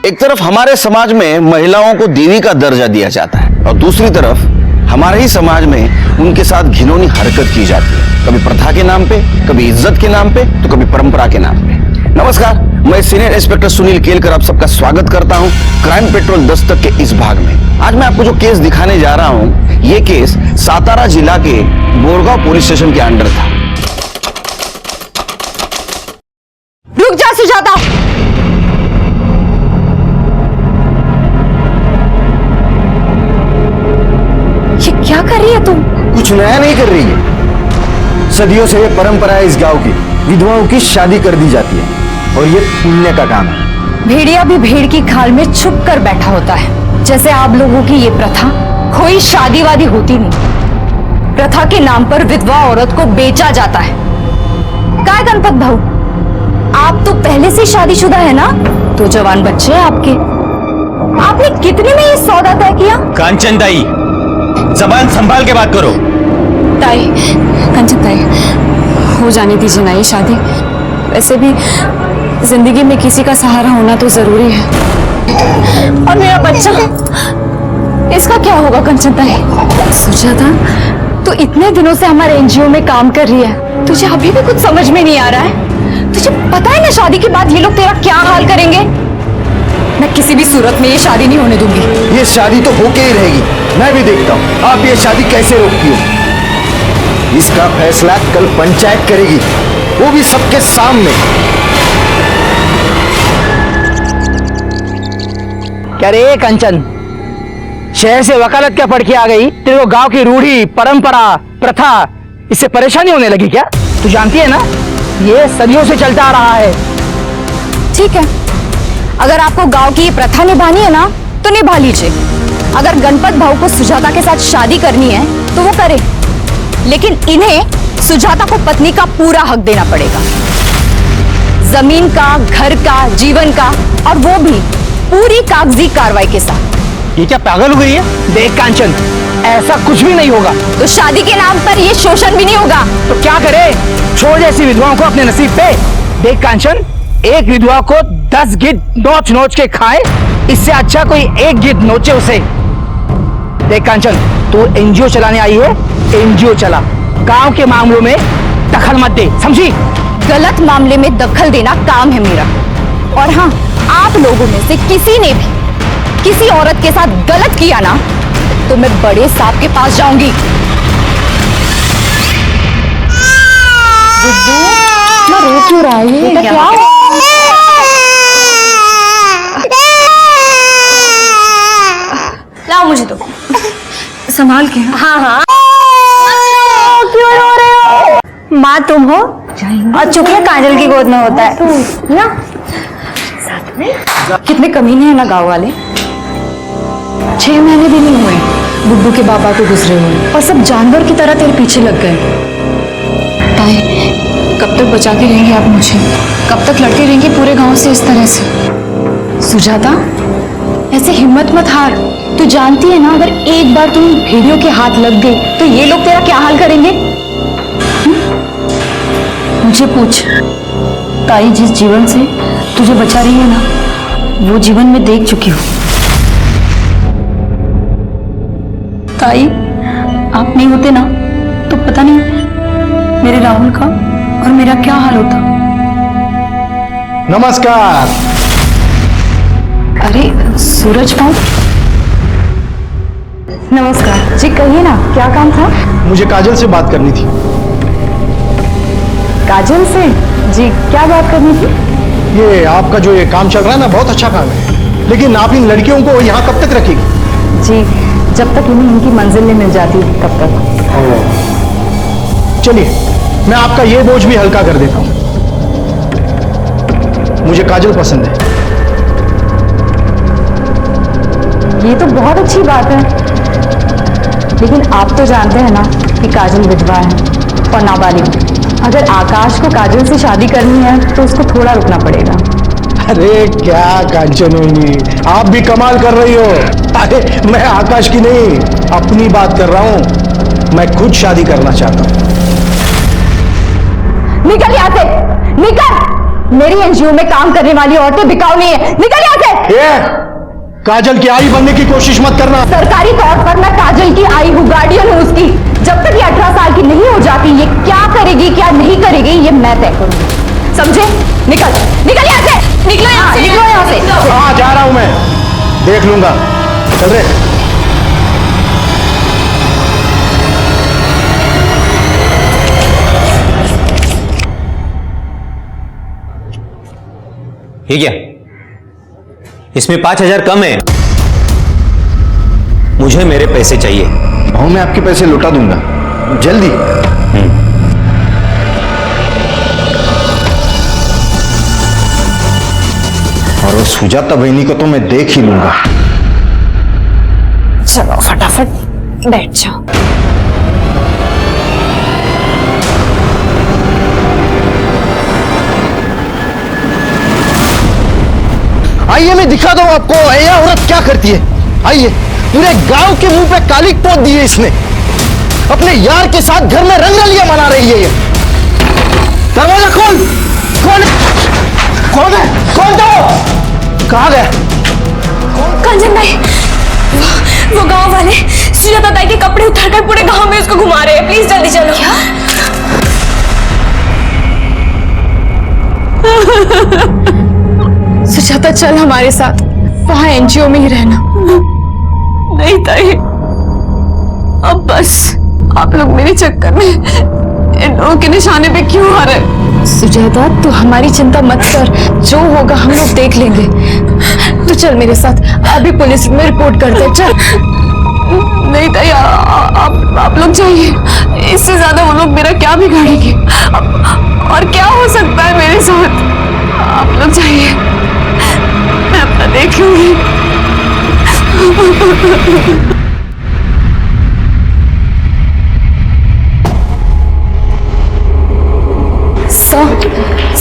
एक तरफ हमारे समाज में महिलाओं को देवी का दर्जा दिया जाता है और दूसरी तरफ हमारे ही समाज में उनके साथ घिनौनी हरकत की जाती है, कभी प्रथा के नाम पे, कभी इज्जत के नाम पे, तो कभी परंपरा के नाम पे। नमस्कार, मैं सीनियर इंस्पेक्टर सुनील केलकर आप सबका स्वागत करता हूं क्राइम पेट्रोल दस्तक के इस भाग में। आज मैं आपको जो केस दिखाने जा रहा हूं, ये केस सातारा जिला के बोरगांव पुलिस स्टेशन के अंडर था। रुक जा सुजाता, ये क्या कर रही है तुम? कुछ नया नहीं कर रही है। सदियों से ये परंपरा है इस गांव की, विधवाओं की शादी कर दी जाती है और ये पुण्य का काम है। भेड़िया भी भेड़ की खाल में छुप कर बैठा होता है। जैसे आप लोगों की ये प्रथा कोई शादी वादी होती नहीं। प्रथा के नाम पर विधवा औरत को बेचा जाता है। क्या गणपत भाऊ, आप तो पहले से शादीशुदा है ना? तो जवान बच्चे हैं आपके। आपने कितने में ये सौदा तय किया? कांचन ताई, जबान संभाल के बात करो। ताई, कंचन ताई, हो जाने दीजिए ना ये शादी। वैसे भी जिंदगी में किसी का सहारा होना तो जरूरी है। और मेरा बच्चा, इसका क्या होगा कंचन ताई? सुजाता, तो इतने दिनों से हमारे एनजीओ में काम कर रही है, तुझे अभी भी कुछ समझ में नहीं आ रहा है? तुझे पता है ना शादी के बाद ये लोग तेरा क्या हाल करेंगे? मैं किसी भी सूरत में ये शादी नहीं होने दूंगी। ये शादी तो होके ही रहेगी। मैं भी देखता हूँ आप ये शादी कैसे रोकती हो। इसका फैसला कल पंचायत करेगी, वो भी सबके सामने। क्या रे कंचन, शहर से वकालत क्या पढ़ के आ गई? तेरे को गांव की रूढ़ी, परंपरा, प्रथा, इससे परेशानी होने लगी क्या? तू जानती है ना, ये सदियों से चलता आ रहा है। ठीक है, अगर आपको गांव की ये प्रथा निभानी है ना, तो निभा लीजिए। अगर गणपत भाऊ को सुजाता के साथ शादी करनी है तो वो करे, लेकिन इन्हें सुजाता को पत्नी का पूरा हक देना पड़ेगा। जमीन का, घर का, जीवन का, और वो भी पूरी कागजी कार्रवाई के साथ। ये क्या पागल हो गई है? देख कांचन, ऐसा कुछ भी नहीं होगा। तो शादी के नाम पर ये शोषण भी नहीं होगा। तो क्या करे? छोड़ ऐसी विधवाओं को अपने नसीब पे। देख कांचन, एक विधवा को 10 गिद्ध नोच नोच के खाए, इससे अच्छा कोई एक गिद्ध नोचे उसे। देख कांचन, तू एनजीओ चलाने आई है, एनजीओ चला, गांव के मामलों में दखल मत दे, समझी? गलत मामले में दखल देना काम है मेरा। और हाँ, आप लोगों में से किसी ने भी किसी औरत के साथ गलत किया ना, तो मैं बड़े साहब के पास जाऊंगी। मैं रो क्यों रहा है? ये क्या हो? लाओ मुझे तो संभाल के। हाँ हाँ, क्यों रो रहे हो? माँ तुम हो और चुप है, काजल की गोद में होता है ना। साथ में कितने कमीने हैं ना गाँव वाले। 6 महीने भी नहीं हुए बुड्ढू के बाबा को गुजरे हुए, और सब जानवर की तरह तेरे पीछे लग गए। ताई, कब तक बचा के रहेंगे आप मुझे? कब तक लड़के रहेंगे पूरे गांव से इस तरह से? सुजाता, ऐसे हिम्मत मत हार। तू जानती है ना, अगर एक बार तुम भेड़ियों के हाथ लग गई तो ये लोग तेरा क्या हाल करेंगे? मुझे पूछ, ताई जिस जीवन से तुझे बचा रही है ना, वो जीवन में देख चुकी हूँ। ताई, आप नहीं होते ना, तो पता नहीं मेरे राहुल का और मेरा क्या हाल होता। नमस्कार। अरे सूरज भाऊ, नमस्कार जी। कहिए ना, क्या काम था? मुझे काजल से बात करनी थी। काजल से? जी, क्या बात करनी थी? ये आपका जो ये काम चल रहा है ना, बहुत अच्छा काम है, लेकिन आप इन लड़कियों को यहाँ कब तक रखेगी? जी, जब तक इन्हें इनकी मंजिल नहीं मिल जाती तब तक। चलिए, मैं आपका ये बोझ भी हल्का कर देता हूँ। मुझे काजल पसंद है। ये तो बहुत अच्छी बात है, लेकिन आप तो जानते हैं ना कि काजल विधवा है और नाबालिग। अगर आकाश को काजल से शादी करनी है तो उसको थोड़ा रुकना पड़ेगा। अरे क्या कांचनोनी, आप भी कमाल कर रही हो। अरे मैं आकाश की नहीं, अपनी बात कर रहा हूं। मैं खुद शादी करना चाहता हूं। निकल यहाँ से, निकल। मेरी एनजीओ में काम करने वाली औरतें बिकाऊ नहीं है। निकल यहाँ से। ये काजल की आई बनने की कोशिश मत करना। सरकारी तौर पर मैं काजल की आई हूँ, गार्डियन हूँ उसकी। जब तक ये 18 साल की नहीं हो जाती, ये क्या करेगी क्या नहीं करेगी ये मैं तय करूंगी, समझे? निकल निकल यहाँ से, निकलो यहाँ से, निकलो यहाँ से। हाँ जा रहा हूं मैं, देख लूंगा। चल रे। ठीक है, इसमें 5,000 कम है। मुझे मेरे पैसे चाहिए। भाऊ मैं आपके पैसे लौटा दूंगा जल्दी। और वो सुजाता बहनी को तो मैं देख ही लूंगा। चलो फटाफट बैठ जाओ। आइए मैं दिखा दूं आपको यह औरत क्या करती है। आइए, पूरे गांव के मुंह पे कालिक पोत दी है इसने। अपने यार के साथ घर में रंगरलियां मना रही है ये। दरवाजा खोल। कौन है? कौन था वो? कहाँ गया? कंचन भाई, वो गांव वाले सुजाता ताई के कपड़े उतारकर पूरे गांव में उसको घुमा रहे हैं। प्लीज जल्दी चलो। क्या? सुजाता चल हमारे साथ, वहां एनजीओ में ही रहना। नहीं ताई, अब बस आप लोग मेरे चक्कर में इन लोगों के निशाने पे क्यों आ रहे? सुजाता तू हमारी चिंता मत कर, जो होगा हम लोग देख लेंगे। तू चल मेरे साथ, अभी पुलिस में रिपोर्ट करते हैं। चल। नहीं ताई, आप लोग जाइए, इससे ज्यादा वो लोग मेरा क्या बिगाड़ेंगे? और क्या हो सकता है मेरे साथ? आप लोग जाइए, मैं अपना देख लूंगी।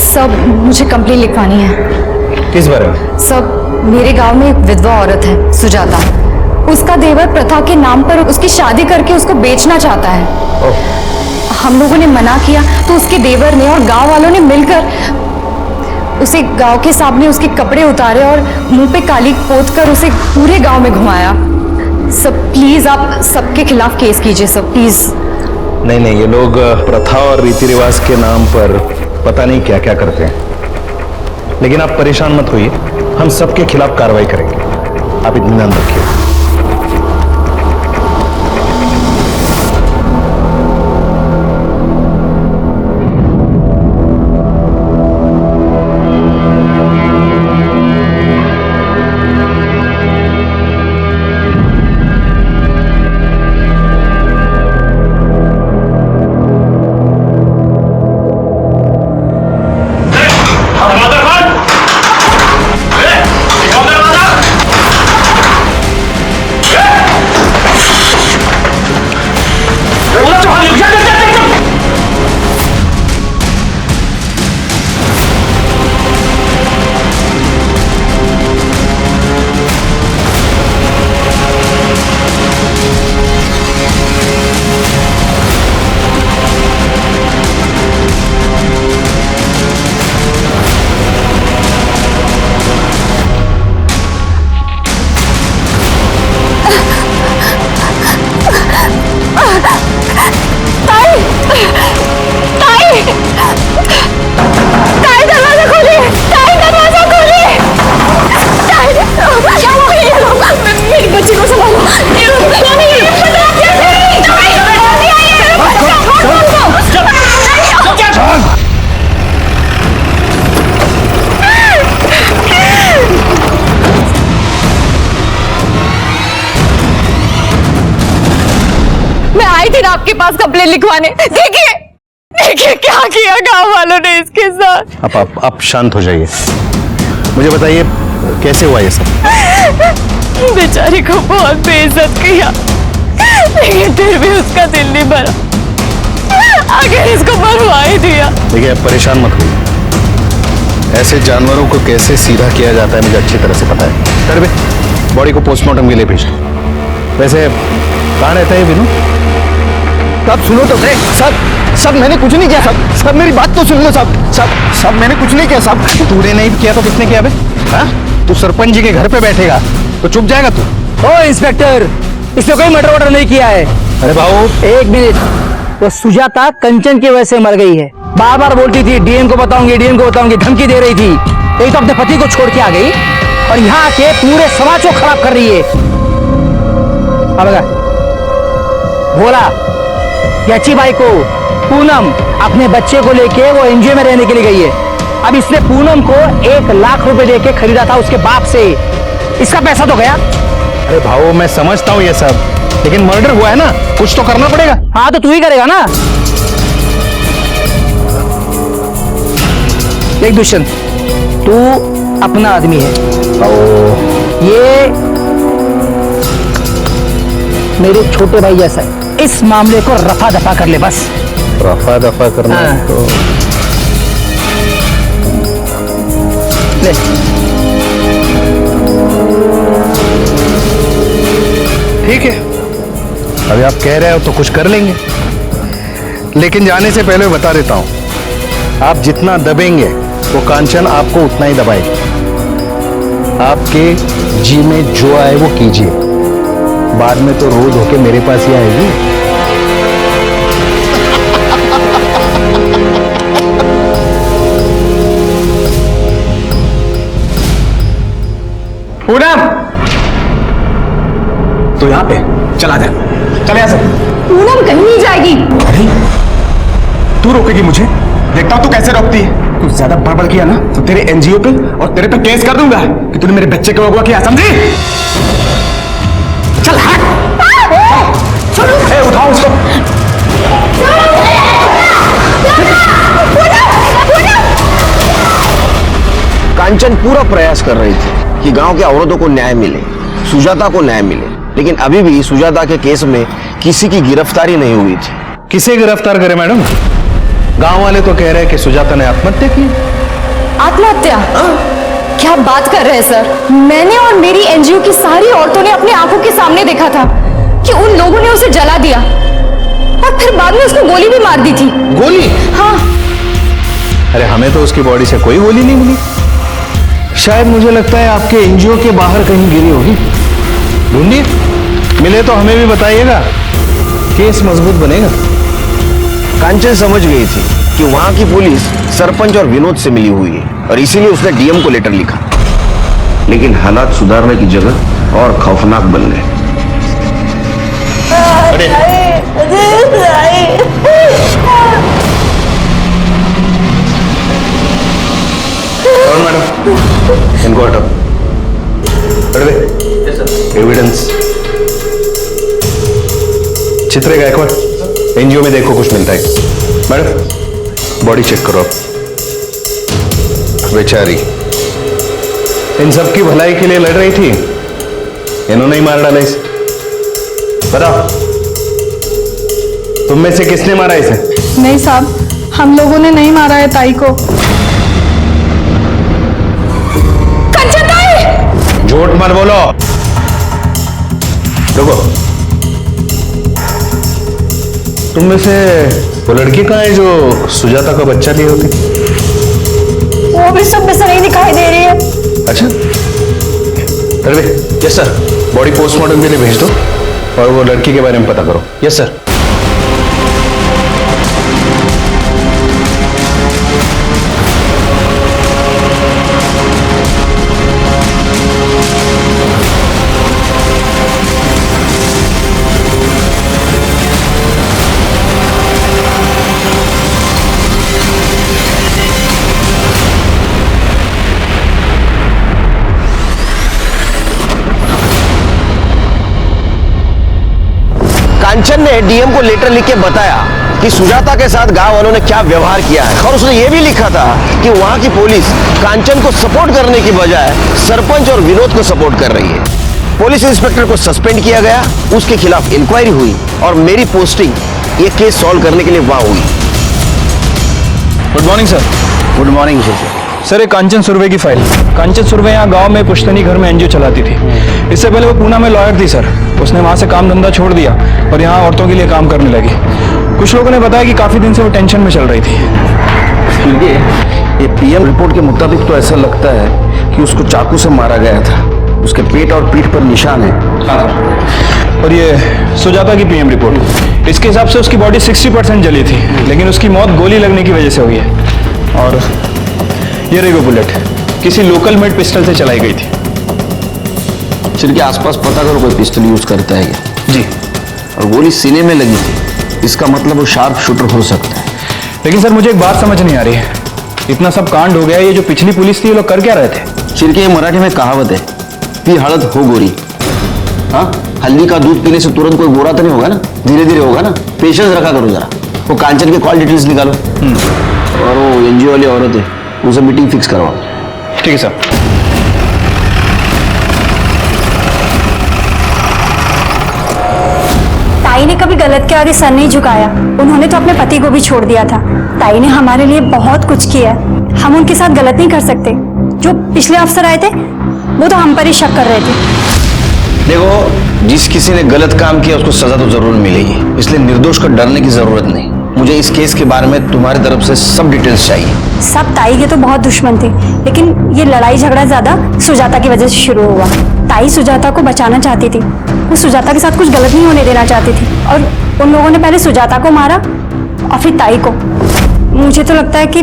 सब मुझे कंप्लेंट लिखवानी है। किस बारे में? सब मेरे गांव में एक विधवा औरत है सुजाता, उसका देवर प्रथा के नाम पर उसकी शादी करके उसको बेचना चाहता है। हम लोगों ने मना किया तो उसके देवर ने और गांव वालों ने मिलकर उसे गांव के सामने उसके कपड़े उतारे और मुंह पे काली पोत कर उसे पूरे गांव में घुमाया। सब प्लीज आप सबके खिलाफ केस कीजिए सब, प्लीज। नहीं, ये लोग प्रथा और रीति रिवाज के नाम पर पता नहीं क्या क्या करते हैं। लेकिन आप परेशान मत होइए, हम सबके खिलाफ कार्रवाई करेंगे, आप इत्मीनान रखिए। आपके पास कंप्लेंट लिखवाने। देखिए देखिए क्या किया गांव वालों ने इसके साथ। आप शांत हो जाइए, मुझे बताइए कैसे हुआ ये सब? बेचारी को बहुत बेइज्जत किया, लेकिन फिर भी उसका दिल नहीं भरा, आखिर इसको मरवा ही दिया। देखिए आप परेशान मत होइए, ऐसे जानवरों को कैसे सीधा किया जाता है मुझे अच्छी तरह से पता है। कर बे, बॉडी को पोस्टमार्टम के लिए भेज दो। वैसे कहाँ रहता है विनू? तब सुनो तो सर सब मैंने कुछ नहीं किया साहब। सब मेरी बात तो सुन लो साहब। सब मैंने कुछ नहीं किया साहब। तूने नहीं किया तो किसने किया बे? हाँ? तू सरपंच जी के घर पे बैठेगा तो चुप जाएगा तू? ओ इंस्पेक्टर, इसने कोई मर्डर वर्डर नहीं किया है। अरे भाऊ एक मिनट, वो सुजाता कंचन की वजह से मर गई है। बार बार बोलती थी डीएम को बताऊंगी, धमकी दे रही थी। एक तो अपने पति को छोड़ के आ गई और यहाँ आके पूरे समाज को खराब कर रही है। अब भोला याची बाई को पूनम अपने बच्चे को लेके वो एनजीओ में रहने के लिए गई है। अब इसने पूनम को 1 लाख रुपए देके खरीदा था उसके बाप से। इसका पैसा तो गया। अरे भाऊ मैं समझता हूँ ये सब, लेकिन मर्डर हुआ है ना, कुछ तो करना पड़ेगा। हाँ तो तू ही करेगा ना। देख दुष्यंत, तू अपना आदमी है। ये मेरे छोटे भाई जैसा है। इस मामले को रफा दफा कर ले बस। रफा दफा करना हाँ। तो ले। ठीक है, अभी आप कह रहे हो तो कुछ कर लेंगे, लेकिन जाने से पहले बता देता हूं, आप जितना दबेंगे वो कांचन आपको उतना ही दबाएगी। आपके जी में जो आए वो कीजिए, बाद में तो रोज होके मेरे पास ही आएगी। पूनम तो यहाँ पे चला जा, चले यहाँ से। पूनम कहीं नहीं जाएगी। अरे तू रोकेगी मुझे? देखता हूँ तू कैसे रोकती है। कुछ ज्यादा बड़बड़ किया ना तो तेरे एनजीओ पे और तेरे पे केस कर दूंगा कि तूने मेरे बच्चे को अगवा किया, समझी? चल हट। ए, उठाओ उसको। कांचन पूरा प्रयास कर रही थी कि गांव के औरतों को न्याय मिले, सुजाता को न्याय मिले, लेकिन अभी भी सुजाता के केस में किसी की गिरफ्तारी नहीं हुई थी। किसे गिरफ्तार करे मैडम? गांव वाले तो कह रहे हैं कि सुजाता ने आत्महत्या की। आत्महत्या? क्या बात कर रहे हैं सर? मैंने और मेरी एनजीओ की सारी औरतों ने अपनी आंखों के सामने देखा था कि उन लोगों ने उसे जला दिया और फिर बाद में उसको गोली भी मार दी थी। गोली? हाँ। अरे हमें तो उसकी बॉडी से कोई गोली नहीं मिली। शायद मुझे लगता है आपके एनजीओ के बाहर कहीं गिरी होगी। ढूंढिए, मिले तो हमें भी बताइएगा, केस मजबूत बनेगा। कांचन समझ गई थी कि वहां की पुलिस सरपंच और विनोद से मिली हुई है और इसीलिए उसने डीएम को लेटर लिखा, लेकिन हालात सुधारने की जगह और खौफनाक बन गए। और मैडम इनको हटाओ। एविडेंस चित्रे गायकवाड़, एनजीओ में देखो कुछ मिलता है। मैडम बॉडी चेक करो आप। बेचारी इन सब की भलाई के लिए लड़ रही थी, इन्होंने ही मार डाला इसे। बताओ तुम में से किसने मारा इसे? नहीं साहब, हम लोगों ने नहीं मारा है ताई को। झूठ मत बोलो। रुको, तुम में से वो लड़की कहाँ है जो सुजाता का बच्चा लिए होती? वो भी सब में से नहीं दिखाई दे रही है। अच्छा, अरे यस सर, बॉडी पोस्टमार्टम के लिए भेज दो और वो लड़की के बारे में पता करो। Yes sir. कांचन ने डीएम को लेटर लिख के बताया कि सुजाता के साथ गांव वालों ने क्या व्यवहार किया है और उसने ये भी लिखा था कि वहां की पुलिस कांचन को सपोर्ट करने की बजाय सरपंच और विनोद को सपोर्ट कर रही है। पुलिस इंस्पेक्टर को सस्पेंड किया गया, उसके खिलाफ इंक्वायरी हुई और मेरी पोस्टिंग ये केस सॉल्व करने के लिए वहां हुई। Good morning sir. Good morning sir, एक कांचन सुर्वे की फाइल। कांचन सुर्वे यहाँ गांव में पुश्तनी घर में एनजीओ चलाती थी। इससे पहले वो पूना में लॉयर थी सर। उसने वहाँ से काम धंधा छोड़ दिया और यहाँ औरतों के लिए काम करने लगी। कुछ लोगों ने बताया कि काफी दिन से वो टेंशन में चल रही थी। ये पीएम रिपोर्ट के मुताबिक तो ऐसा लगता है कि उसको चाकू से मारा गया था। उसके पेट और पीठ पर निशान है। और ये सुजाता की पीएम रिपोर्ट, इसके हिसाब से उसकी बॉडी 60% जली थी, लेकिन उसकी मौत गोली लगने की वजह से हुई है। और ये रही वो बुलेट, किसी लोकल मेड पिस्टल से चलाई गई थी। सिर के आसपास पता करो कोई पिस्टल यूज करता है क्या? जी। और गोली सीने में लगी थी, इसका मतलब वो शार्प शूटर हो सकता है। लेकिन सर मुझे एक बात समझ नहीं आ रही है, इतना सब कांड हो गया, ये जो पिछली पुलिस थी ये लोग कर क्या रहे थे? सिर के मराठी में कहावत है, पी हड़द हो गोरी। हाँ, हल्दी का दूध पीने से तुरंत कोई गोरा तो नहीं होगा ना, धीरे धीरे होगा ना। पेशेंस रखा करो जरा। वो कांचन के कॉल डिटेल्स निकालो और वो एनजीओ वाली औरत है उसे मीटिंग फिक्स करवाओ। ठीक है सर। ताई ने कभी गलत के आगे सर नहीं झुकाया। उन्होंने तो अपने पति को भी छोड़ दिया था। ताई ने हमारे लिए बहुत कुछ किया है, हम उनके साथ गलत नहीं कर सकते। जो पिछले अफसर आए थे वो तो हम पर ही शक कर रहे थे। देखो, जिस किसी ने गलत काम किया उसको सजा तो जरूर मिलेगी, इसलिए निर्दोष को डरने की जरूरत नहीं। मुझे इस केस के बारे में तुम्हारी तरफ से सब डिटेल्स चाहिए। सब ताई के तो बहुत दुश्मन थे, लेकिन ये लड़ाई झगड़ा ज्यादा सुजाता की वजह से शुरू हुआ। ताई सुजाता को बचाना चाहती थी, वो सुजाता के साथ कुछ गलत नहीं होने देना चाहती थी, और उन लोगों ने पहले सुजाता को मारा और फिर ताई को। मुझे तो लगता है कि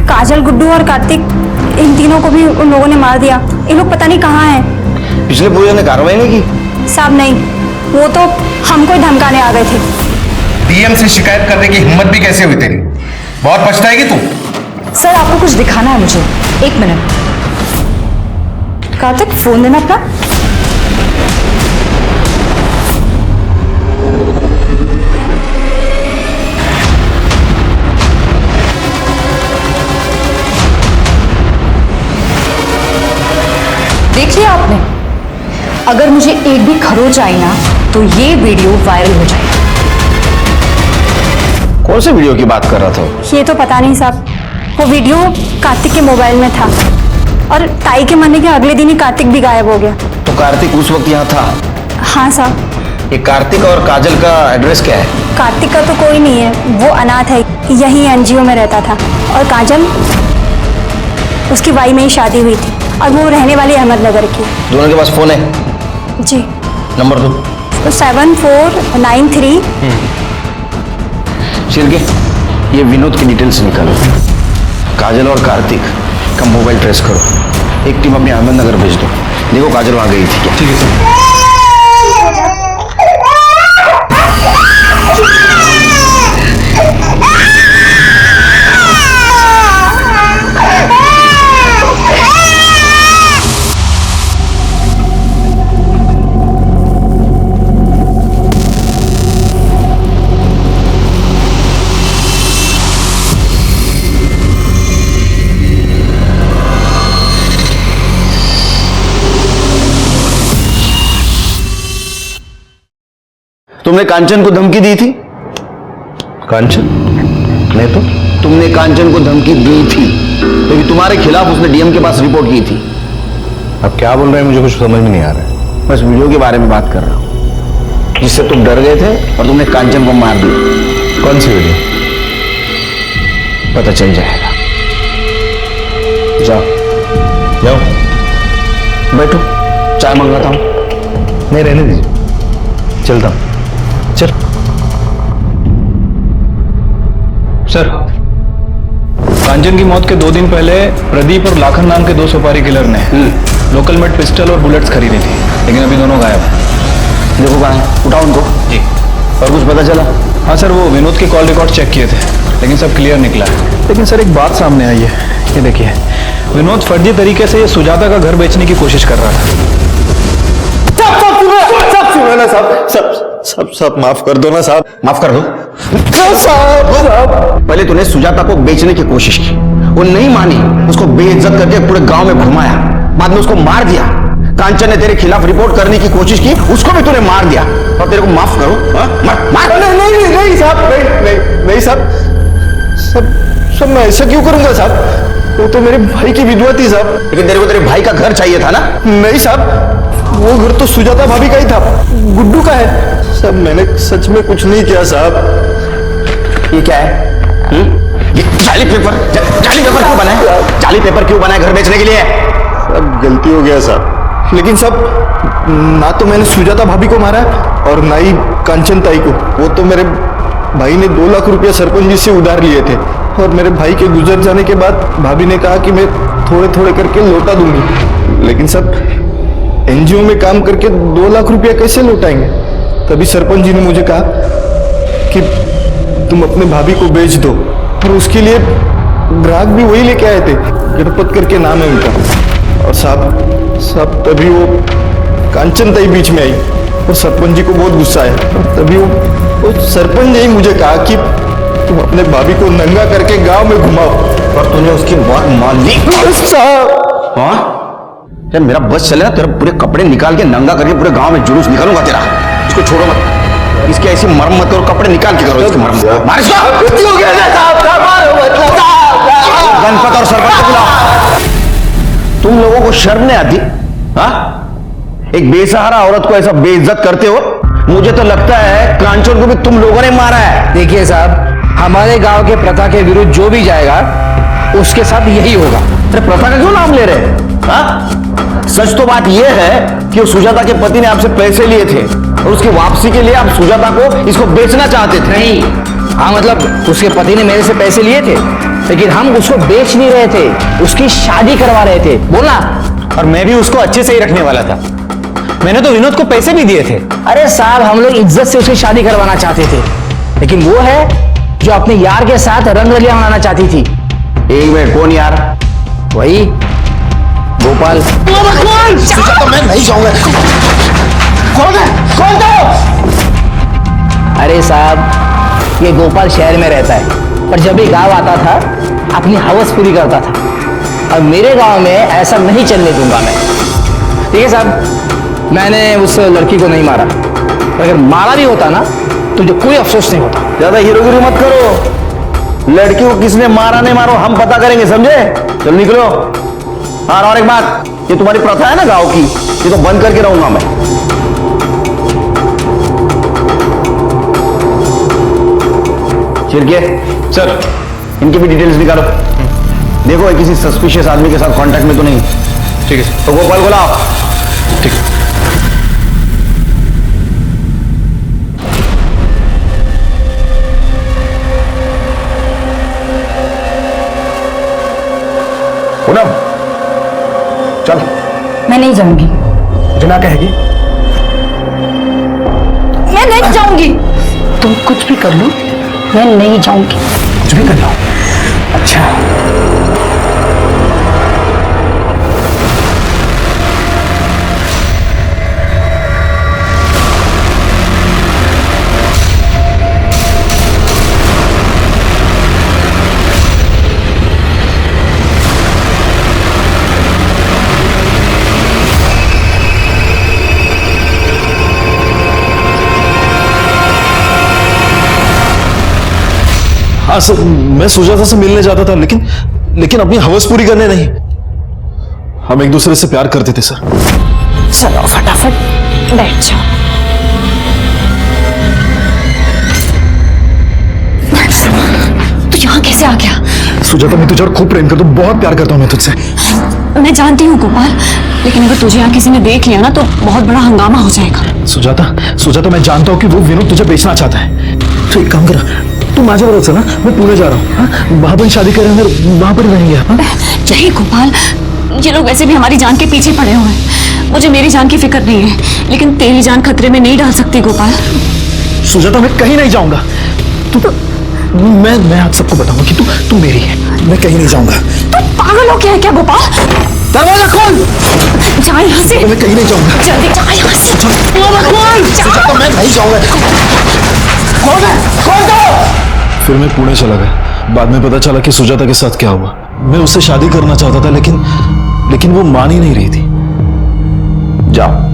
काजल, गुड्डू और कार्तिक, इन तीनों को भी उन लोगों ने मार दिया। ये लोग पता नहीं कहाँ हैं। पिछले पुलिस ने कार्रवाई नहीं की? साहब नहीं, वो तो हमको ही धमकाने आ गए थे। डीएम से शिकायत करने की हिम्मत भी कैसे हुई तेरी? बहुत पछताएगी तू। सर आपको कुछ दिखाना है मुझे, एक मिनट। कार्तिक फोन देना अपना। देख लिया आपने? अगर मुझे एक भी खरोच आई ना तो ये वीडियो वायरल हो जाएगा। कौन से वीडियो की बात कर रहा था? ये तो पता नहीं साहब, वो वीडियो कार्तिक के मोबाइल में था, और ताई के मरने के अगले दिन ही कार्तिक भी गायब हो गया। तो कार्तिक उस वक्त यहाँ था? हाँ साहब। ये कार्तिक और काजल का एड्रेस क्या है? कार्तिक का तो कोई नहीं है, वो अनाथ है, यही एनजीओ में रहता था। और काजल, उसकी वाई में ही शादी हुई थी, और वो रहने वाली अहमदनगर की। दोनों के पास फोन है? जी। नंबर दो। 7493। शिरके, ये विनोद की डिटेल्स निकालो। काजल और कार्तिक का मोबाइल ट्रेस करो। एक टीम अपने अहमदनगर भेज दो। देखो काजल वहां गई थी क्या? ठीक है सर। तुमने कांचन को धमकी दी थी? कांचन? नहीं तो। तुमने कांचन को धमकी दी थी क्योंकि तुम्हारे खिलाफ उसने डीएम के पास रिपोर्ट की थी। अब क्या बोल रहे हैं मुझे कुछ समझ में नहीं आ रहा है। बस वीडियो के बारे में बात कर रहा हूं जिससे तुम डर गए थे और तुमने कांचन को मार दिया। कौन सी वीडियो? पता चल जाएगा। जाओ जाओ। बैठो, चाय मंगाता हूं। नहीं, रहने दीजिए, चलता हूं। चल। सर, कांचन की मौत के 2 दिन पहले प्रदीप और लाखन नाम के 2 सुपारी किलर ने लोकल मेड पिस्टल और बुलेट्स खरीदी थी, लेकिन अभी दोनों गायब हैं। देखो कहाँ है, उठाओ उनको। जी। और कुछ पता चला? हाँ सर, वो विनोद के कॉल रिकॉर्ड चेक किए थे, लेकिन सब क्लियर निकला है। लेकिन सर एक बात सामने आई है, ये देखिए, विनोद फर्जी तरीके से ये सुजाता का घर बेचने की कोशिश कर रहा था। सब माफ कर दो ना साहब। माफ कर दो साहब। पहले तूने सुजाता को बेचने की कोशिश की, वो नहीं मानी, उसको बेइज्जत करके पूरे गांव में घुमाया, बाद में उसको मार दिया। कांचन ने तेरे खिलाफ रिपोर्ट करने की कोशिश की, उसको भी तूने मार दिया, और तेरे को माफ करो? मार। नहीं साहब, नहीं साहब, सब मैं ऐसा क्यों करूंगा साहब? वो तो मेरे भाई की विधवा थी साहब। लेकिन तेरे को तेरे भाई का घर चाहिए था ना? नहीं साहब, वो घर तो सुजाता भाभी का ही था, गुड्डू का है। सब मैंने सच में कुछ नहीं किया साहब। ये क्या है? ये जाली पेपर क्यों बना है? जाली पेपर क्यों बना है घर बेचने के लिए? सब गलती हो गया साहब, लेकिन सब ना तो मैंने सुजाता भाभी को मारा और ना ही कांचन ताई को। वो तो मेरे भाई ने 2 लाख रुपया सरपंच जी से उधार लिए थे और मेरे भाई के गुजर जाने के बाद भाभी ने कहा कि मैं थोड़े थोड़े करके लौटा दूंगी। लेकिन सब एनजीओ में काम करके 2 लाख रुपया कैसे लौटाएंगे? तभी सरपंच जी ने मुझे कहा कि तुम अपने भाभी को बेच दो, और उसके लिए ग्राहक भी वही लेके आए थे, गणपत करके नाम है उनका। और साहब तभी वो कांचन ताई बीच में आई और सरपंच जी को बहुत गुस्सा आया। तभी वो सरपंच ने ही मुझे कहा कि तुम अपने भाभी को नंगा करके गांव में घुमाओ। और तूने उसकी मौत मान ली? हाँ, यार मेरा बस चले ना, तेरे पूरे कपड़े निकाल के नंगा करके पूरे गांव में जुलूस निकालूंगा तेरा। इसको छोड़ो मत, इसकी ऐसी मरम्मत और कपड़े निकाल के करो इसकी मरम्मत। मार इसको! गणपत और सरपंच को बुलाओ। तुम लोगों को शर्म नहीं आती? हाँ, एक बेसहारा औरत को ऐसा बेइज्जत करते हो? मुझे तो लगता है कांचन को भी तुम लोगों ने मारा है। देखिए साहब, हमारे गांव के प्रथा के विरुद्ध जो भी जाएगा उसके साथ यही होगा। अरे प्रथा का क्यों नाम ले रहे हैं? हाँ? सच तो बात यह है कि वो सुजाता के पति ने आपसे पैसे लिए थे और उसकी वापसी के लिए आप सुजाता को इसको बेचना चाहते थे। नहीं, हाँ मतलब उसके पति ने मेरे से पैसे लिए थे, लेकिन हम उसको बेच नहीं रहे थे, उसकी शादी करवा रहे थे। बोला। और मैं भी उसको अच्छे से ही रखने वाला था। मैंने तो विनोद को पैसे भी दिए थे। अरे साहब, हम लोग इज्जत से उसकी शादी करवाना चाहते थे, लेकिन वो है जो अपने यार के साथ रंगरलिया मनाना चाहती थी। एक मिनट, कौन यार? वही गोपाल। सुजाता मैं नहीं जाऊंगा। कौन है? कौन दो? अरे साहब, ये गोपाल शहर में रहता है, पर जब भी गांव आता था अपनी हवस पूरी करता था, और मेरे गांव में ऐसा नहीं चलने दूंगा मैं। ठीक है साहब, मैंने उस लड़की को नहीं मारा, अगर मारा भी होता ना तो जो कोई अफसोस नहीं होता। ज्यादा हीरोगिरी मत करो। लड़की को किसने मारा नहीं मारो हम पता करेंगे, समझे? चल निकलो। हाँ, और एक बात, ये तुम्हारी प्रथा है ना गांव की, ये तो बंद करके रहूंगा मैं। चिरके सर, इनकी भी डिटेल्स निकालो। देखो ये किसी सस्पिशियस आदमी के साथ कांटेक्ट में तो नहीं। ठीक है सर। तो गोपाल को लाओ। ठीक। पूनम, चल। मैं नहीं जाऊंगी। जना कहेगी मैं नहीं जाऊंगी। तुम कुछ भी कर लो, मैं नहीं जाऊंगी। कुछ भी कर लो। अच्छा हाँ सर, मैं सुजाता से मिलने जाता था, लेकिन अपनी हवस पूरी करने नहीं। हम एक दूसरे से प्यार करते थे सर। चलो फटाफट बैठ जाओ। तू यहाँ कैसे आ गया? सुजाता, मैं तुझे और खूब प्रेम करता हूँ, बहुत प्यार करता हूँ मैं तुझसे। मैं जानती हूँ गोपाल, लेकिन अगर तुझे यहाँ किसी ने देख लिया ना तो बहुत बड़ा हंगामा हो जाएगा। सुजाता मैं जानता हूँ कि वो विनोद तुझे बेचना चाहता है। तो एक काम करा, तुम आ जाओ ना, मैं पुणे जा रहा हूँ। हाँ? वहां पर शादी करेंगे, वहां पर रहेंगे। हाँ? नहीं गोपाल, ये लोग वैसे भी हमारी जान के पीछे पड़े हुए हैं। मुझे मेरी जान की फिक्र नहीं है, लेकिन तेरी जान खतरे में नहीं डाल सकती गोपाल। सुजाता, मैं कहीं नहीं जाऊंगा। मैं आज सबको बताऊंगा कि तू मेरी है। मैं कहीं नहीं जाऊंगा। तू पागल हो गया है क्या गोपाल? दरवाजा खोल। जा यहाँ से। मैं कहीं नहीं जाऊंगा। जल्दी जा यहाँ से। सुजाता, मैं नहीं जाऊंगा। कौन है? कौन दो? फिर मैं पुणे चला गया। बाद में पता चला कि सुजाता के साथ क्या हुआ। मैं उससे शादी करना चाहता था, लेकिन वो मान ही नहीं रही थी। जाओ।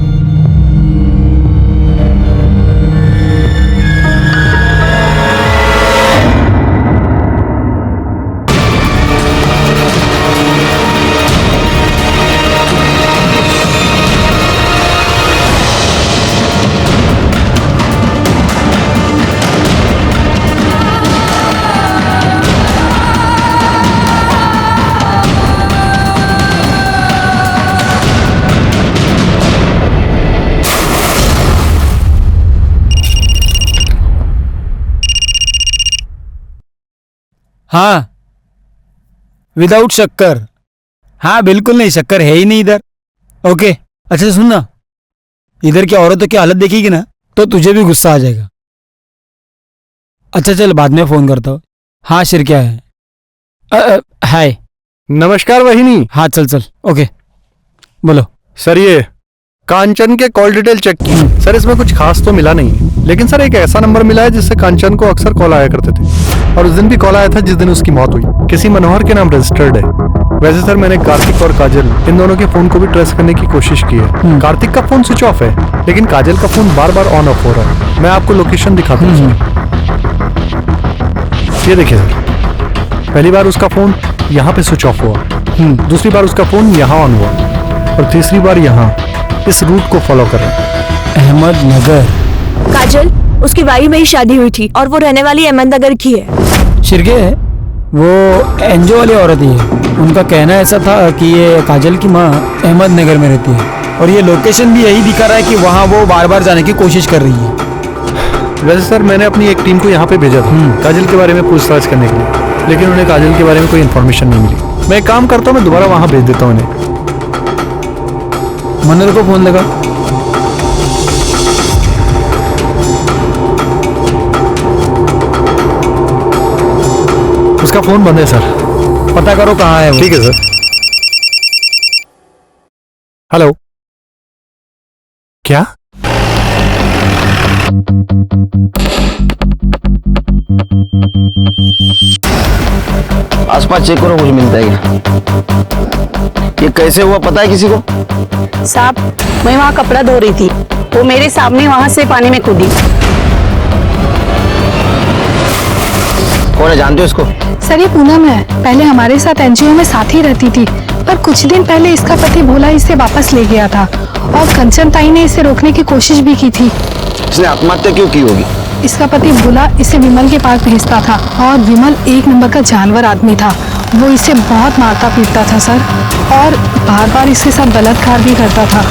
हाँ, विदाउट शक्कर। हाँ बिल्कुल नहीं, शक्कर है ही नहीं इधर। ओके, अच्छा सुन ना, इधर की औरतों की हालत देखेगी ना तो तुझे भी गुस्सा आ जाएगा। अच्छा चल, बाद में फोन करता हूँ। हाँ शिर, क्या है? हाय। नमस्कार वहिनी। हाँ चल चल, ओके बोलो। सर ये कांचन के कॉल डिटेल चेक की सर, इसमें कुछ खास तो मिला नहीं, लेकिन सर एक ऐसा नंबर मिला है जिससे कांचन को अक्सर कॉल आया करते थे, और उस दिन भी कॉल आया था जिस दिन उसकी मौत हुई। किसी मनोहर के नाम रजिस्टर्ड है। वैसे सर मैंने कार्तिक और काजल इन दोनों के फोन को भी ट्रेस करने की कोशिश की है। कार्तिक का फोन स्विच ऑफ है, लेकिन काजल का phone bar bar on off हो रहा है। मैं आपको लोकेशन दिखाता हूँ सर। ये देखिए सर, पहली बार उसका फोन यहाँ पे स्विच ऑफ हुआ, दूसरी बार उसका फोन यहाँ ऑन हुआ, और तीसरी बार यहाँ। इस रूट को फॉलो करें। अहमदनगर। काजल, उसकी वाई में ही शादी हुई थी और वो रहने वाली अहमदनगर की है। शिरके है वो एनजीओ वाली औरत ही है। उनका कहना ऐसा था कि ये काजल की माँ अहमदनगर में रहती है, और ये लोकेशन भी यही दिखा रहा है कि वहाँ वो बार बार जाने की कोशिश कर रही है। वैसे सर मैंने अपनी एक टीम को यहाँ पे भेजा था काजल के बारे में पूछताछ करने के लिए, लेकिन उन्हें काजल के बारे में कोई इन्फॉर्मेशन नहीं मिली। मैं एक काम करता हूँ, मैं दोबारा वहाँ भेज देता हूँ उन्हें। मनोहर को फोन लगा। उसका फोन बंद है सर। पता करो कहाँ है वो। ठीक है सर। हेलो, क्या? आसपास चेक करो, कुछ मिलता है क्या? ये कैसे हुआ पता है किसी को? साहब, मैं वहाँ कपड़ा धो रही थी, वो मेरे सामने वहाँ से पानी में कूदी। कौन है, जानते हो इसको? सर ये पूनम है, पहले हमारे साथ एनजीओ में साथ ही रहती थी, पर कुछ दिन पहले इसका पति भोला इसे वापस ले गया था, और कंचन ताई ने इसे रोकने की कोशिश भी की थी। इसने आत्महत्या क्यों की होगी? इसका पति भोला इसे विमल के पास भेजता था, और विमल एक नंबर का जानवर आदमी था। वो इसे बहुत मारता पीटता था सर, और बार बार इसके साथ बलात्कार भी करता था।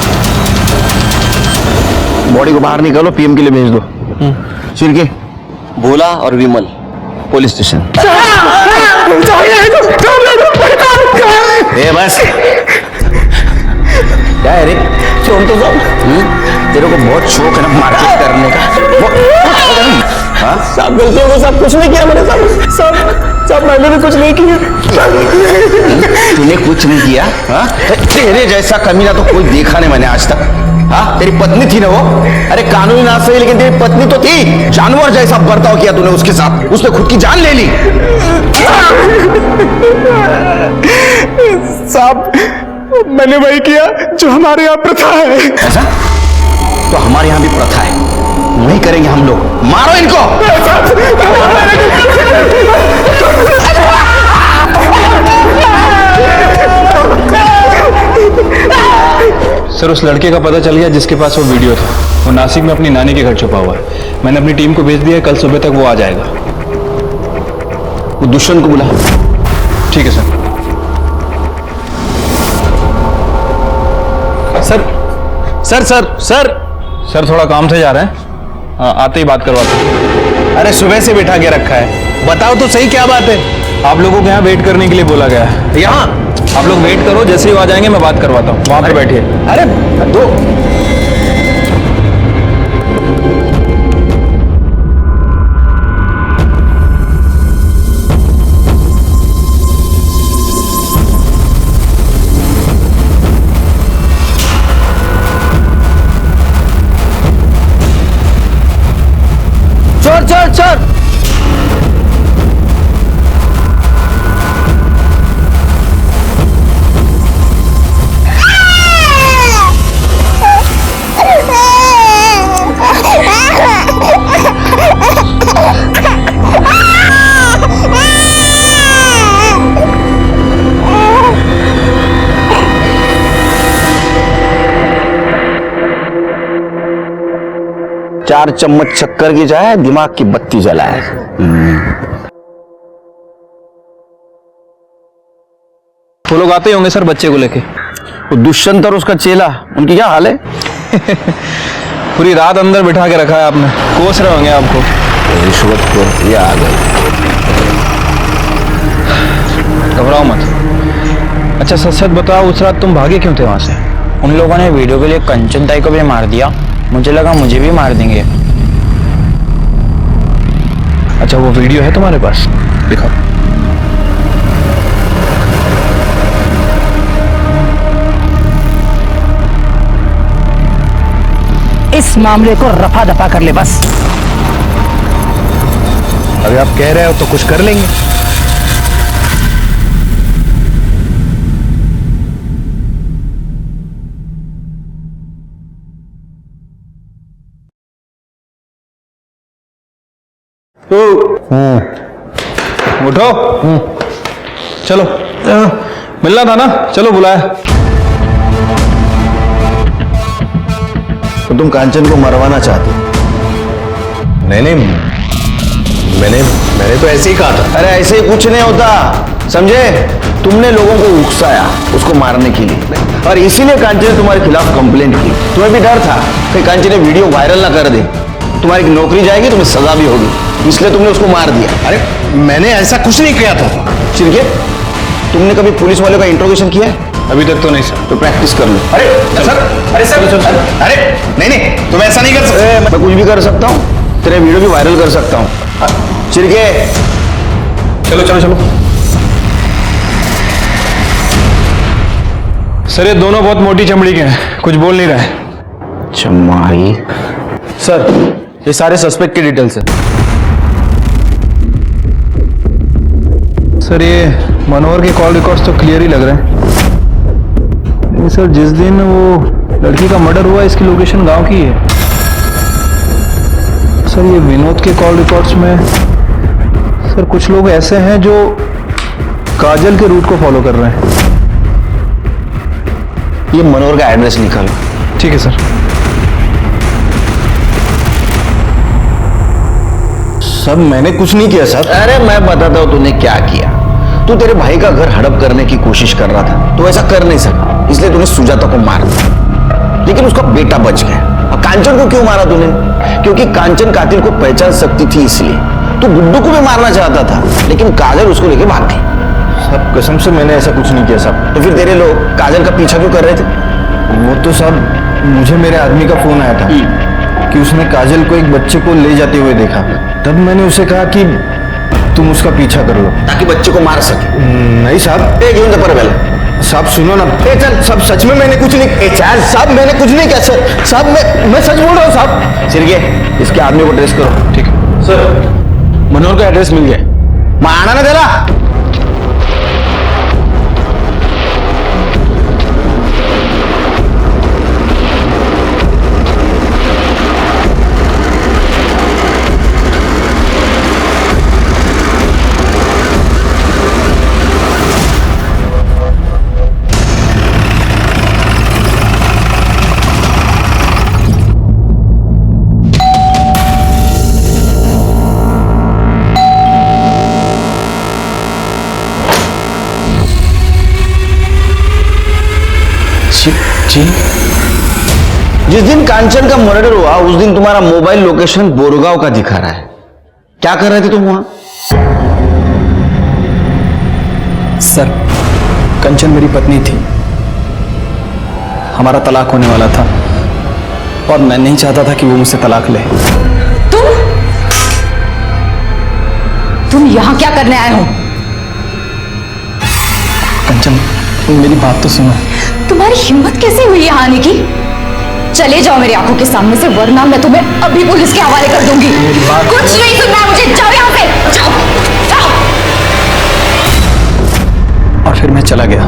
बॉडी को बाहर निकालो, पीएम के लिए भेज दो। चिरके, भोला और विमल पुलिस स्टेशन। ए बस, क्या है रे? छोड़ तो सब। तेरे को बहुत शौक है ना मार्केट करने का। सब गलतियों को सब कुछ नहीं किया मैंने, सब मैंने भी कुछ नहीं किया। तूने कुछ नहीं किया? हाँ? तेरे जैसा कमीना तो कोई देखा नहीं मैंने आज तक। हाँ, तेरी पत्नी थी ना वो? अरे कानूनी ना सही, लेकिन तेरी पत्नी तो थी। जानवर जैसा बर्ताव किया तूने उसके साथ, उसने खुद की जान ले ली। साहब, मैंने वही किया जो हमारे यहाँ प्रथा है। ऐसा? तो हमारे यहाँ भी प्रथा है, वही करेंगे हम लोग। मारो इनको। सर उस लड़के का पता चल गया जिसके पास वो वीडियो था। वो नासिक में अपनी नानी के घर छुपा हुआ है। मैंने अपनी टीम को भेज दिया है, कल सुबह तक वो आ जाएगा। वो दुष्यंत को बुला। ठीक है sir. Sir sir sir sir थोड़ा काम से जा रहे हैं, आते ही बात करवाता हूँ। अरे सुबह से बैठा के रखा है, बताओ तो सही क्या बात है? आप लोगों के यहाँ वेट करने के लिए बोला गया है। यहाँ आप लोग वेट करो, जैसे ही वो आ जाएंगे मैं बात करवाता हूँ। वहां पे बैठिए। अरे दो चोर चोर। चार चम्मच शक्कर की चाय, दिमाग की बत्ती जलाए। वो लोग आते ही होंगे सर बच्चे को लेके। वो दुष्यंत और उसका चेला, उनकी क्या हाल है? पूरी रात अंदर बिठा के रखा है आपने, कोस रहे होंगे आपको। रिश्वत को ये आ गए। घबराओ मत। अच्छा सच सच बताओ, उस रात तुम भागे क्यों थे वहां से? उन लोगों ने वीडियो के लिए कंचन ताई को भी मार दिया, मुझे लगा मुझे भी मार देंगे। अच्छा वो वीडियो है तुम्हारे पास? दिखाओ। इस मामले को रफा दफा कर ले बस। अभी आप कह रहे हो तो कुछ कर लेंगे। उठो। चलो मिलना था ना, चलो बुलाया। तो तुम कांचन को मरवाना चाहते हो? नहीं नहीं, मैंने तो ऐसे ही कहा था। अरे ऐसे ही कुछ नहीं होता, समझे? तुमने लोगों को उकसाया उसको मारने के लिए, और इसीलिए कांचन ने तुम्हारे खिलाफ कंप्लेंट की। तुम्हें भी डर था कि कांचन ने वीडियो वायरल ना कर दे, तुम्हारी नौकरी जाएगी, तुम्हें सजा भी होगी, इसलिए तुमने उसको मार दिया। अरे मैंने ऐसा कुछ नहीं किया था। चिरके, तुमने कभी पुलिस वाले का इंट्रोगेशन किया है? अभी तक तो नहीं सर। तो प्रैक्टिस कर लो। अरे सर, अरे नहीं तुम ऐसा नहीं कर सकते। मैं कुछ भी कर सकता हूँ, तेरे वीडियो भी वायरल कर सकता हूँ। चिरके, चलो चलो चलो। सर ये दोनों बहुत मोटी चमड़ी के हैं, कुछ बोल नहीं रहे। चमारी। सर ये सारे सस्पेक्ट की डिटेल्स है। सर ये मनोहर के कॉल रिकॉर्ड्स तो क्लियर ही लग रहे हैं। नहीं सर, जिस दिन वो लड़की का मर्डर हुआ इसकी लोकेशन गांव की है। सर ये विनोद के कॉल रिकॉर्ड्स में सर कुछ लोग ऐसे हैं जो काजल के रूट को फॉलो कर रहे हैं। ये मनोहर का एड्रेस निकालो। ठीक है सर। सब मैंने कुछ नहीं किया सर। अरे मैं बताता हूँ तूने क्या किया। तू तेरे भाई का घर हड़प करने की कोशिश कर रहा था, तो ऐसा कर नहीं सका, इसलिए तूने सुजाता को मार दिया, लेकिन उसका बेटा बच गया। और कांचन को क्यों मारा तूने? क्योंकि कांचन कातिल को पहचान सकती थी, इसलिए। तू गुड्डू को भी मारना चाहता था, लेकिन काजल उसको लेके भाग गई। साहब कसम से मैंने ऐसा कुछ नहीं किया साहब। तो फिर तेरे लोग काजल का पीछा क्यों कर रहे थे? वो तो साहब मुझे मेरे आदमी का फोन आया था कि उसने काजल को एक बच्चे को ले जाते हुए देखा। तब मैंने उसे कहा कि तुम उसका पीछा कर लो, ताकि बच्चे को मार सके। नहीं साहब। एक यूं पर पहले साहब सुनो ना। चल साहब सच में मैंने कुछ नहीं। चल साहब मैंने कुछ नहीं किया सर। साहब मैं सच बोल रहा हूँ साहब। सिरगे, इसके आदमी को ट्रेस करो। ठीक है सर मनोहर का एड्रेस मिल गया। मैं आना ना तेरा। जी जिस दिन कांचन का मर्डर हुआ उस दिन तुम्हारा मोबाइल लोकेशन बोरगांव का दिखा रहा है। क्या कर रहे थे तुम वहां? सर कंचन मेरी पत्नी थी, हमारा तलाक होने वाला था और मैं नहीं चाहता था कि वो मुझसे तलाक ले। तुम यहां क्या करने आए हो? कंचन मेरी बात तो सुनो। तुम्हारी हिम्मत कैसे हुई यहाँ आने की? चले जाओ मेरी आंखों के सामने से, वरना मैं तुम्हें अभी पुलिस के हवाले कर दूंगी। कुछ नहीं सुनना है मुझे, जाओ यहाँ से, जाओ, जाओ। और फिर मैं चला गया।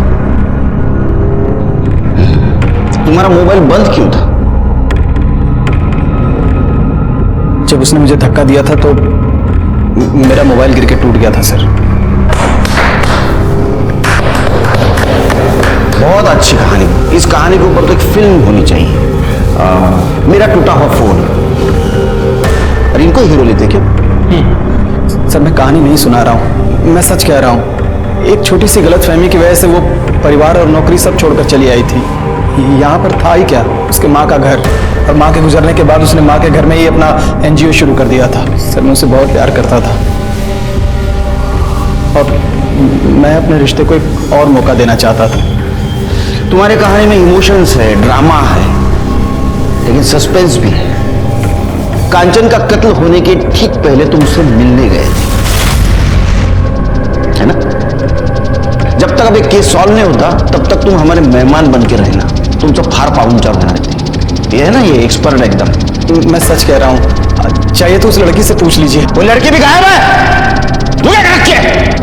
तुम्हारा मोबाइल बंद क्यों था? जब उसने मुझे धक्का दिया था तो मेरा मोबाइल गिर के टूट गया था सर। बहुत अच्छी कहानी। इस कहानी के ऊपर तो एक फिल्म होनी चाहिए। मेरा टूटा हुआ फोन। और इनको हीरो लेते क्यों? सर मैं कहानी नहीं सुना रहा हूँ, मैं सच कह रहा हूँ। एक छोटी सी गलतफहमी की वजह से वो परिवार और नौकरी सब छोड़कर चली आई थी। यहाँ पर था ही क्या, उसके माँ का घर, और माँ के गुजरने के बाद उसने माँ के घर में ही अपना NGO शुरू कर दिया था। सर मैं उसे बहुत प्यार करता था और मैं अपने रिश्ते को एक और मौका देना चाहता था। तुम्हारी कहानी में इमोशंस है, ड्रामा है, लेकिन सस्पेंस भी है। कांचन का कत्ल होने के ठीक पहले तुम उससे मिलने गए थे, है ना? जब तक अब एक केस सॉल्व नहीं होता तब तक तुम हमारे मेहमान बन के रहना। तुम तो फार पाउंचा बना रहे थे। ये है ना, ये एक्सपर्ट एकदम। मैं सच कह रहा हूं, चाहिए तो उस लड़की से पूछ लीजिए। वो लड़की भी गायब है। तू क्या रख के?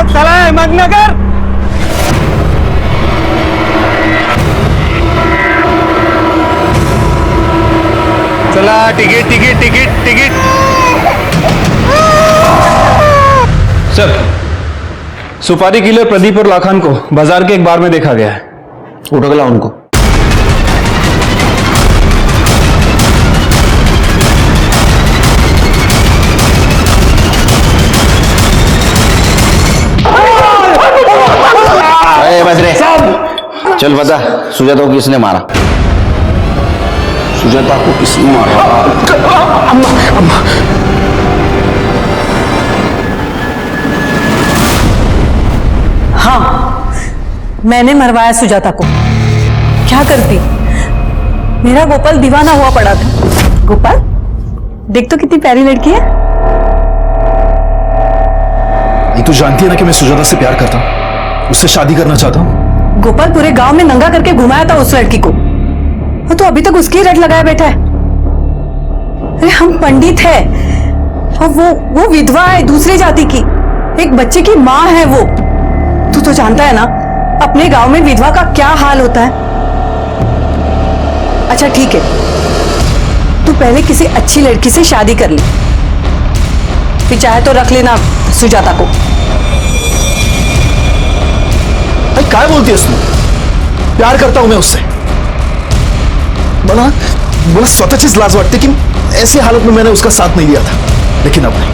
चला अहमदनगर। चला ticket ticket ticket ticket. Sir, सुपारी किलर प्रदीप और लाखान को बाजार के एक बार में देखा गया है। उठो, गला उनको। बदरे, चल बता, सुजाता को किसने मारा? सुजाता को किसने मारा? अम्मा हाँ, मैंने मरवाया सुजाता को। क्या करती? मेरा गोपाल दीवाना हुआ पड़ा था। गोपाल, देख तो कितनी प्यारी लड़की है। ये तो जानती है ना कि मैं सुजाता से प्यार करता हूँ, उससे शादी करना चाहता हूँ। गोपाल पूरे गांव में नंगा करके घुमाया था उस लड़की को, और तो अभी तक उसकी रट लगाया बैठा है। अरे हम पंडित है और वो विधवा है, दूसरी जाति की, एक बच्चे की माँ है वो। तू तो जानता है ना अपने गांव में विधवा का क्या हाल होता है। अच्छा ठीक है, तू पहले किसी अच्छी लड़की से शादी कर ले, फिर चाहे तो रख लेना सुजाता को। भाई क्या बोलती है उसने? प्यार करता हूं मैं उससे। बोला स्वतःचीच लाज वाटते कि ऐसी हालत में मैंने उसका साथ नहीं दिया था, लेकिन अब नहीं।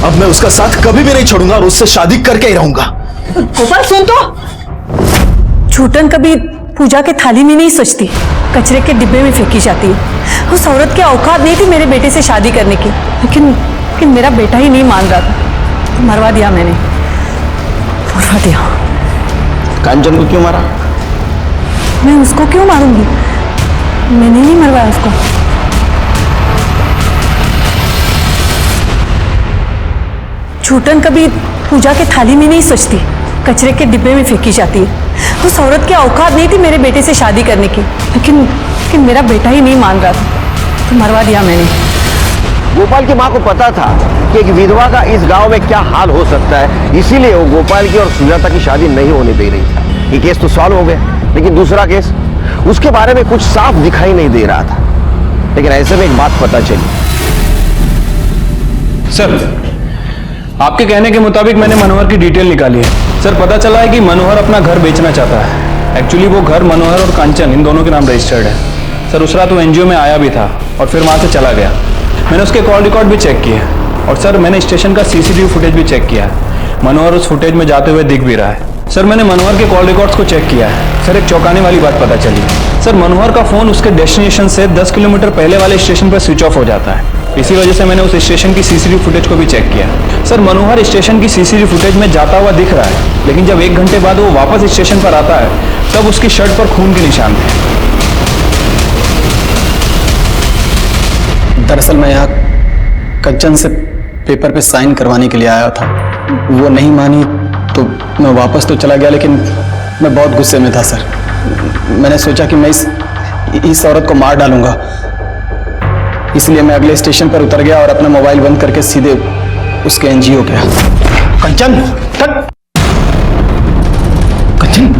अब मैं उसका साथ कभी भी नहीं छोड़ूंगा और उससे शादी करके ही रहूंगा। गोपाल सुन तो, छूटन कभी पूजा के थाली में नहीं सजती, कचरे के डिब्बे में फेंकी जाती है। उस औरत की औकात नहीं थी मेरे बेटे से शादी करने की, लेकिन मेरा बेटा ही नहीं मान रहा था, तो मरवा दिया मैंने, मरवा दिया। कांचन को क्यों मारा? मैं उसको क्यों मारूंगी? मैंने नहीं मरवाया उसको। छूटन कभी पूजा के थाली में नहीं सजती, कचरे के डिब्बे में फेंकी जाती है। उस औरत की औकात नहीं थी मेरे बेटे से शादी करने की, लेकिन मेरा बेटा ही नहीं मान रहा था, तो मरवा दिया मैंने। गोपाल की माँ को पता था कि एक विधवा का इस गांव में क्या हाल हो सकता है, इसीलिए वो गोपाल की और सुजाता की शादी नहीं होने दे रही था। ये केस तो सॉल्व हो गया, लेकिन दूसरा केस, उसके बारे में कुछ साफ दिखाई नहीं दे रहा था। लेकिन ऐसे में एक बात पता चली। सर, आपके कहने के मुताबिक मैंने मनोहर की डिटेल निकाली है। सर, पता चला है कि मनोहर अपना घर बेचना चाहता है। एक्चुअली वो घर मनोहर और कांचन इन दोनों के नाम रजिस्टर्ड है। सर, उस रात वो एनजीओ में आया भी था और फिर वहां से चला गया। मैंने उसके कॉल रिकॉर्ड भी चेक किए, और सर मैंने स्टेशन का सीसीटीवी फुटेज भी चेक किया है। मनोहर उस फुटेज में जाते हुए दिख भी रहा है। सर, मैंने मनोहर के कॉल रिकॉर्ड्स को चेक किया है। सर, एक चौंकाने वाली बात पता चली। सर, मनोहर का फोन उसके डेस्टिनेशन से 10 किलोमीटर पहले वाले स्टेशन पर स्विच ऑफ हो जाता है। इसी वजह से मैंने उस स्टेशन की सीसीटीवी फुटेज को भी चेक किया। सर, मनोहर स्टेशन की सीसीटीवी फुटेज में जाता हुआ दिख रहा है, लेकिन जब 1 घंटे बाद वो वापस स्टेशन पर आता है तब उसकी शर्ट पर खून के निशान थे। दरअसल मैं यहाँ कंचन से पेपर पे साइन करवाने के लिए आया था। वो नहीं मानी तो मैं वापस तो चला गया, लेकिन मैं बहुत गुस्से में था सर। मैंने सोचा कि मैं इस औरत को मार डालूंगा, इसलिए मैं अगले स्टेशन पर उतर गया और अपना मोबाइल बंद करके सीधे उसके एनजीओ गया। कंचन, कंचन, कंचन,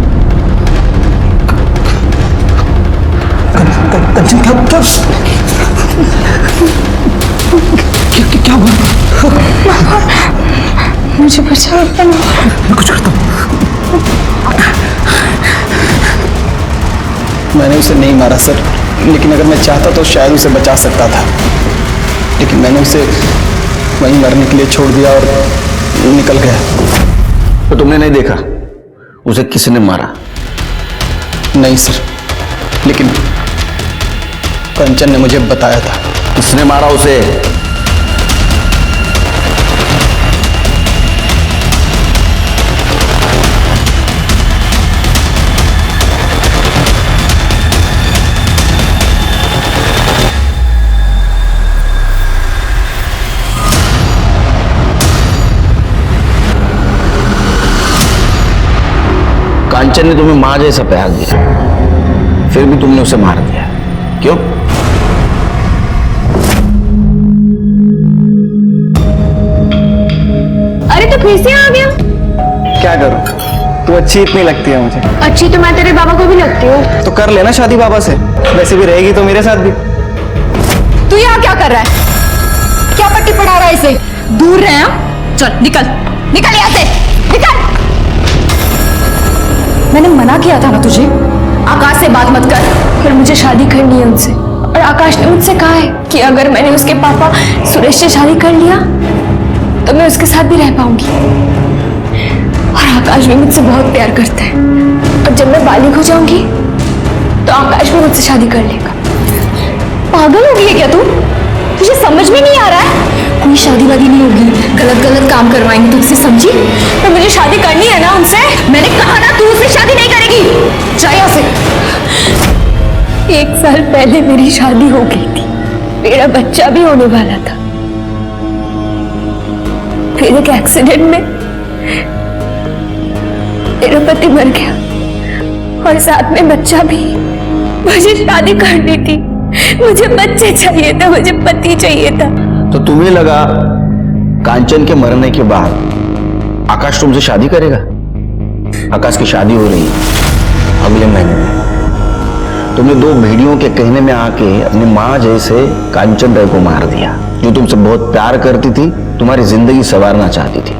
क्या हुआ? मुझे बचा, मैं कुछ करता हूँ। मैंने उसे नहीं मारा सर, लेकिन अगर मैं चाहता तो शायद उसे बचा सकता था, लेकिन मैंने उसे वहीं मरने के लिए छोड़ दिया और निकल गया। तो तुमने नहीं देखा उसे किसने मारा? नहीं सर, लेकिन कंचन ने मुझे बताया था। किसने मारा उसे? कांचन ने तुम्हें मां जैसा प्यार दिया, फिर भी तुमने उसे मार दिया। क्यों? अरे तो फिर से आ गया। क्या करूं, तू अच्छी इतनी लगती है मुझे। अच्छी तो मैं तेरे बाबा को भी लगती हूँ। तो कर लेना शादी बाबा से, वैसे भी रहेगी तो मेरे साथ भी। तू यहाँ क्या कर रहा है? क्या पट्टी पढ़ा रहा है इसे? दूर रहे हैं। चल निकल, निकल यहाँ से, निकल। मैंने मना किया था ना तुझे। आकाश से बात मत कर। पर मुझे शादी करनी है उनसे, और आकाश ने मुझसे कहा है कि अगर मैंने उसके पापा सुरेश से शादी कर लिया तो मैं उसके साथ भी रह पाऊंगी। और आकाश भी मुझसे बहुत प्यार करता है, और जब मैं बालिग हो जाऊंगी तो आकाश भी मुझसे शादी कर लेगा। पागल हो गई है क्या तू? तुझे समझ में नहीं आ रहा है? कोई शादी वादी नहीं होगी, गलत गलत काम करवाएंगे तुझसे, समझी? पर मुझे शादी करनी है ना उनसे। मैंने कहा ना, तू उससे शादी नहीं करेगी। जा यहाँ से। 1 साल पहले मेरी शादी हो गई थी, मेरा बच्चा भी होने वाला था। फिर एक एक्सीडेंट में मेरा पति मर गया, और साथ में बच्चा भी। मुझे शादी करनी थी, मुझे बच्चे चाहिए था, मुझे पति चाहिए था। तो तुम्हें लगा कांचन के मरने के बाद आकाश तुमसे शादी करेगा? आकाश की शादी हो रही है अगले महीने में। तुमने 2 भेड़ियों के कहने में आके अपनी मां जैसे कांचन राय को मार दिया, जो तुमसे बहुत प्यार करती थी, तुम्हारी जिंदगी संवारना चाहती थी।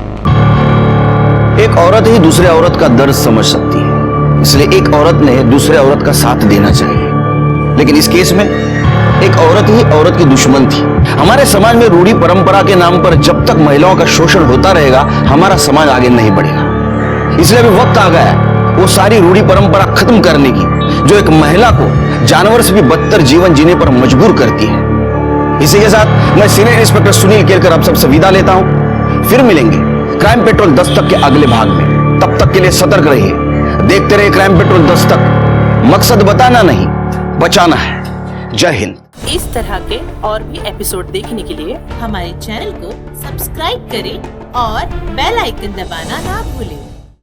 एक औरत ही दूसरे औरत का दर्द समझ सकती है, इसलिए एक औरत ने दूसरे औरत का साथ देना चाहिए। लेकिन इस केस में एक औरत ही औरत की दुश्मन थी। हमारे समाज में रूढ़ी परंपरा के नाम पर जब तक महिलाओं का शोषण होता रहेगा, हमारा समाज आगे नहीं बढ़ेगा। इसलिए अभी वक्त आ गया है वो सारी रूढ़ी परंपरा खत्म करने की, जो एक महिला को जानवर से भी बदतर जीवन जीने पर मजबूर करती है। इसी के साथ मैं सीनियर इंस्पेक्टर सुनील केरकर आप सबसे विदा लेता हूं। फिर मिलेंगे क्राइम पेट्रोल दस्तक के अगले भाग में। तब तक के लिए सतर्क रहिए, देखते रहिए क्राइम पेट्रोल दस्तक। मकसद बताना नहीं, बचाना है। जय हिंद। इस तरह के और भी एपिसोड देखने के लिए हमारे चैनल को सब्सक्राइब करें और बेल आइकन दबाना ना भूलें।